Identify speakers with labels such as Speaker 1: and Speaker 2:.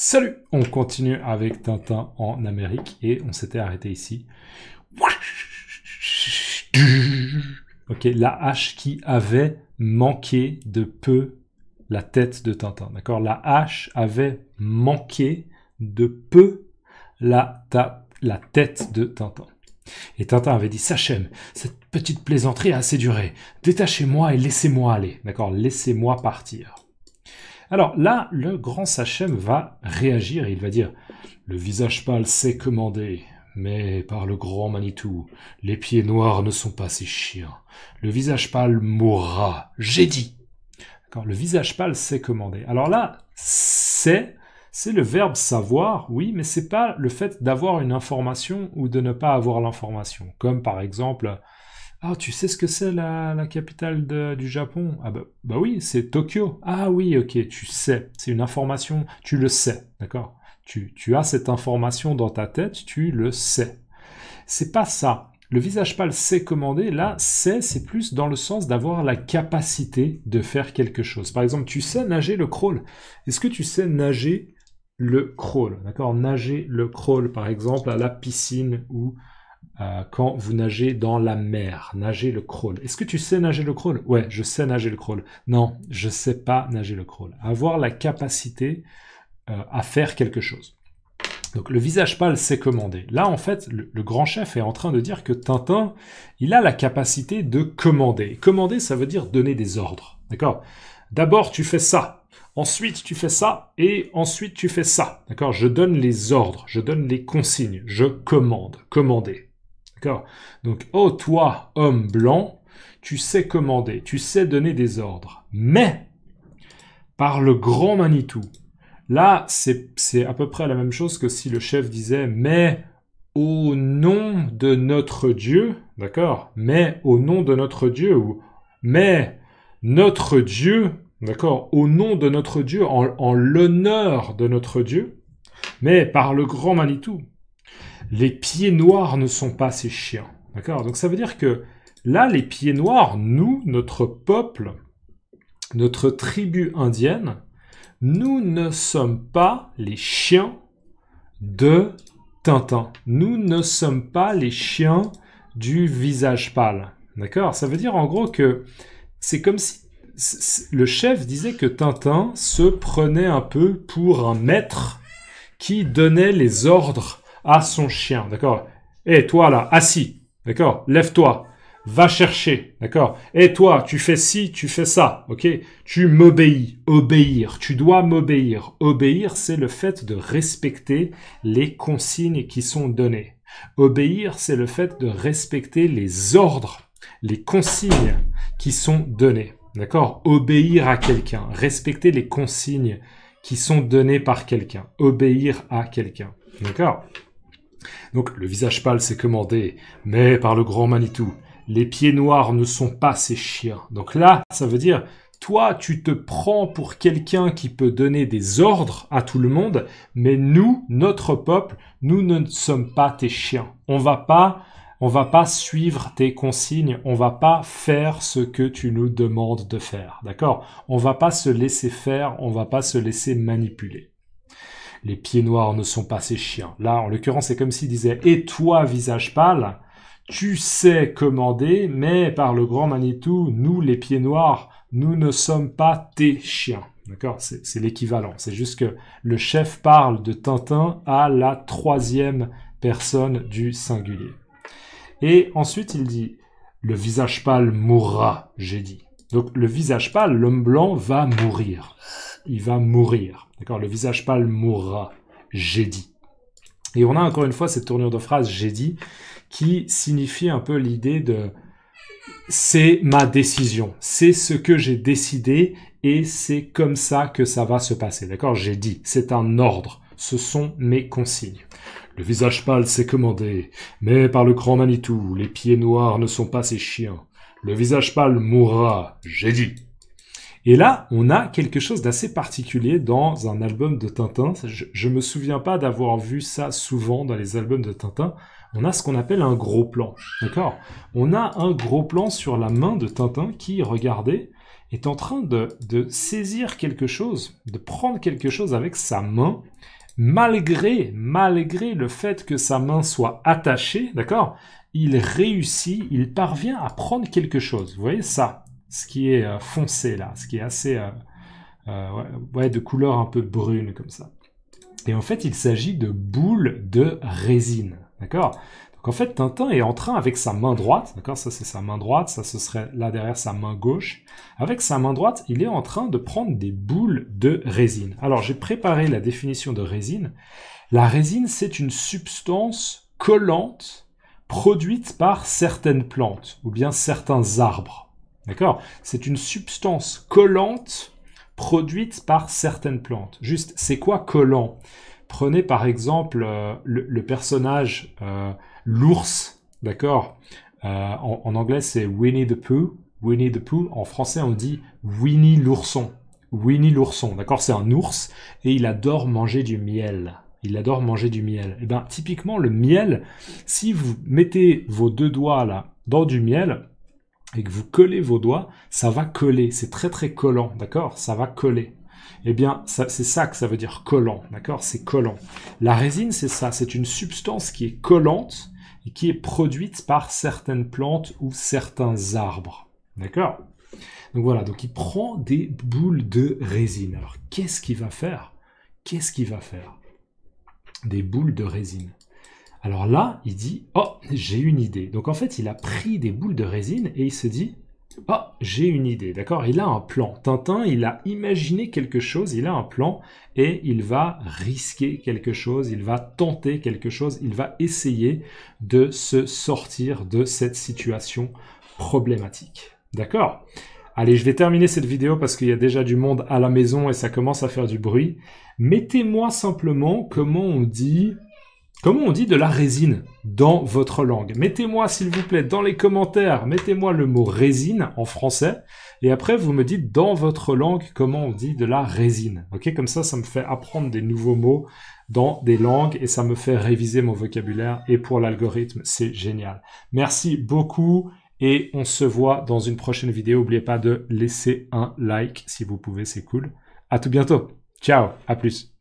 Speaker 1: Salut! On continue avec Tintin en Amérique et on s'était arrêté ici. Ok, la hache qui avait manqué de peu la tête de Tintin. D'accord? La hache avait manqué de peu la tête de Tintin. Et Tintin avait dit, Sachem, cette petite plaisanterie a assez duré. Détachez-moi et laissez-moi aller. D'accord? Laissez-moi partir. Alors là, le grand Sachem va réagir et il va dire « Le visage pâle sait commander, mais par le grand Manitou, les pieds noirs ne sont pas ses chiens. Le visage pâle mourra, j'ai dit !» D'accord, le visage pâle sait commander. Alors là, c'est le verbe savoir, oui, mais c'est pas le fait d'avoir une information ou de ne pas avoir l'information. Comme par exemple... Ah, tu sais ce que c'est la capitale du Japon? Ah bah oui, c'est Tokyo. Ah oui, ok, tu sais. C'est une information, tu le sais, d'accord? Tu as cette information dans ta tête, tu le sais. C'est pas ça. Le visage pâle sait commander, là, c'est plus dans le sens d'avoir la capacité de faire quelque chose. Par exemple, tu sais nager le crawl. Est-ce que tu sais nager le crawl? D'accord? Nager le crawl, par exemple, à la piscine ou... quand vous nagez dans la mer, nager le crawl. Est-ce que tu sais nager le crawl? Ouais, je sais nager le crawl. Non, je sais pas nager le crawl. Avoir la capacité à faire quelque chose. Donc le visage pâle sait commander. Là, en fait, le grand chef est en train de dire que Tintin, il a la capacité de commander. Commander, ça veut dire donner des ordres. D'accord? D'abord, tu fais ça. Ensuite, tu fais ça. Et ensuite, tu fais ça. D'accord? Je donne les ordres. Je donne les consignes. Je commande. Commander. D'accord? Donc, oh, toi, homme blanc, tu sais commander, tu sais donner des ordres. Mais, par le grand Manitou, là, c'est à peu près la même chose que si le chef disait, mais au nom de notre Dieu, d'accord? Mais au nom de notre Dieu, ou mais notre Dieu, d'accord? Au nom de notre Dieu, en l'honneur de notre Dieu, mais par le grand Manitou. Les pieds noirs ne sont pas ces chiens. D'accord? Donc ça veut dire que là, les pieds noirs, nous, notre peuple, notre tribu indienne, nous ne sommes pas les chiens de Tintin. Nous ne sommes pas les chiens du visage pâle. D'accord? Ça veut dire en gros que c'est comme si le chef disait que Tintin se prenait un peu pour un maître qui donnait les ordres à son chien, d'accord? Et toi là, assis, d'accord? Lève-toi, va chercher, d'accord? Et toi, tu fais ci, tu fais ça, ok? Tu m'obéis, obéir, tu dois m'obéir. Obéir, c'est le fait de respecter les consignes qui sont données. Obéir, c'est le fait de respecter les ordres, les consignes qui sont données, d'accord? Obéir à quelqu'un, respecter les consignes qui sont données par quelqu'un, obéir à quelqu'un, d'accord? Donc, le visage pâle s'est commandé, mais par le grand Manitou, les pieds noirs ne sont pas ces chiens. Donc là, ça veut dire, toi, tu te prends pour quelqu'un qui peut donner des ordres à tout le monde, mais nous, notre peuple, nous ne sommes pas tes chiens. On va pas suivre tes consignes, on va pas faire ce que tu nous demandes de faire, d'accord? On va pas se laisser faire, on va pas se laisser manipuler. Les pieds noirs ne sont pas ces chiens. Là, en l'occurrence, c'est comme s'il disait « Et toi, visage pâle, tu sais commander, mais par le grand Manitou, nous, les pieds noirs, nous ne sommes pas tes chiens. » D'accord? C'est l'équivalent. C'est juste que le chef parle de Tintin à la troisième personne du singulier. Et ensuite, il dit « Le visage pâle mourra, j'ai dit. » Donc, le visage pâle, l'homme blanc, va mourir. Il va mourir. D'accord? Le visage pâle mourra. J'ai dit. Et on a encore une fois cette tournure de phrase j'ai dit qui signifie un peu l'idée de c'est ma décision. C'est ce que j'ai décidé et c'est comme ça que ça va se passer. D'accord? J'ai dit. C'est un ordre. Ce sont mes consignes. Le visage pâle s'est commandé, mais par le grand Manitou, les pieds noirs ne sont pas ces chiens. Le visage pâle mourra. J'ai dit. Et là, on a quelque chose d'assez particulier dans un album de Tintin. Je me souviens pas d'avoir vu ça souvent dans les albums de Tintin. On a ce qu'on appelle un gros plan, d'accord? On a un gros plan sur la main de Tintin qui, regardez, est en train de saisir quelque chose, de prendre quelque chose avec sa main, malgré le fait que sa main soit attachée, d'accord? Il réussit, il parvient à prendre quelque chose. Vous voyez ça? Ce qui est foncé là, ce qui est assez de couleur un peu brune comme ça. Et en fait, il s'agit de boules de résine, d'accord? Donc en fait, Tintin est en train, avec sa main droite, d'accord? Ça c'est sa main droite, ça ce serait là derrière sa main gauche. Avec sa main droite, il est en train de prendre des boules de résine. Alors j'ai préparé la définition de résine. La résine, c'est une substance collante produite par certaines plantes ou bien certains arbres. D'accord? C'est une substance collante produite par certaines plantes. Juste, c'est quoi collant? Prenez par exemple le personnage l'ours, d'accord? En anglais, c'est Winnie the Pooh. Winnie the Pooh, en français, on dit Winnie l'ourson. Winnie l'ourson, d'accord? C'est un ours et il adore manger du miel. Il adore manger du miel. Et bien, typiquement, le miel, si vous mettez vos deux doigts là dans du miel et que vous collez vos doigts, ça va coller. C'est très très collant, d'accord? Ça va coller. Eh bien, c'est ça que ça veut dire collant, d'accord? C'est collant. La résine, c'est ça. C'est une substance qui est collante et qui est produite par certaines plantes ou certains arbres, d'accord? Donc voilà, donc il prend des boules de résine. Alors, qu'est-ce qu'il va faire? Qu'est-ce qu'il va faire? Des boules de résine. Alors là, il dit « Oh, j'ai une idée ». Donc en fait, il a pris des boules de résine et il se dit « Oh, j'ai une idée ». D'accord? Il a un plan. Tintin, il a imaginé quelque chose, il a un plan et il va risquer quelque chose, il va tenter quelque chose, il va essayer de se sortir de cette situation problématique. D'accord? Allez, je vais terminer cette vidéo parce qu'il y a déjà du monde à la maison et ça commence à faire du bruit. Mettez-moi simplement comment on dit de la résine dans votre langue. Mettez-moi, s'il vous plaît, dans les commentaires, mettez-moi le mot résine en français et après vous me dites dans votre langue comment on dit de la résine. Ok, comme ça me fait apprendre des nouveaux mots dans des langues et ça me fait réviser mon vocabulaire et pour l'algorithme, c'est génial. Merci beaucoup. Et on se voit dans une prochaine vidéo. N'oubliez pas de laisser un like si vous pouvez, c'est cool. À tout bientôt. Ciao, à plus.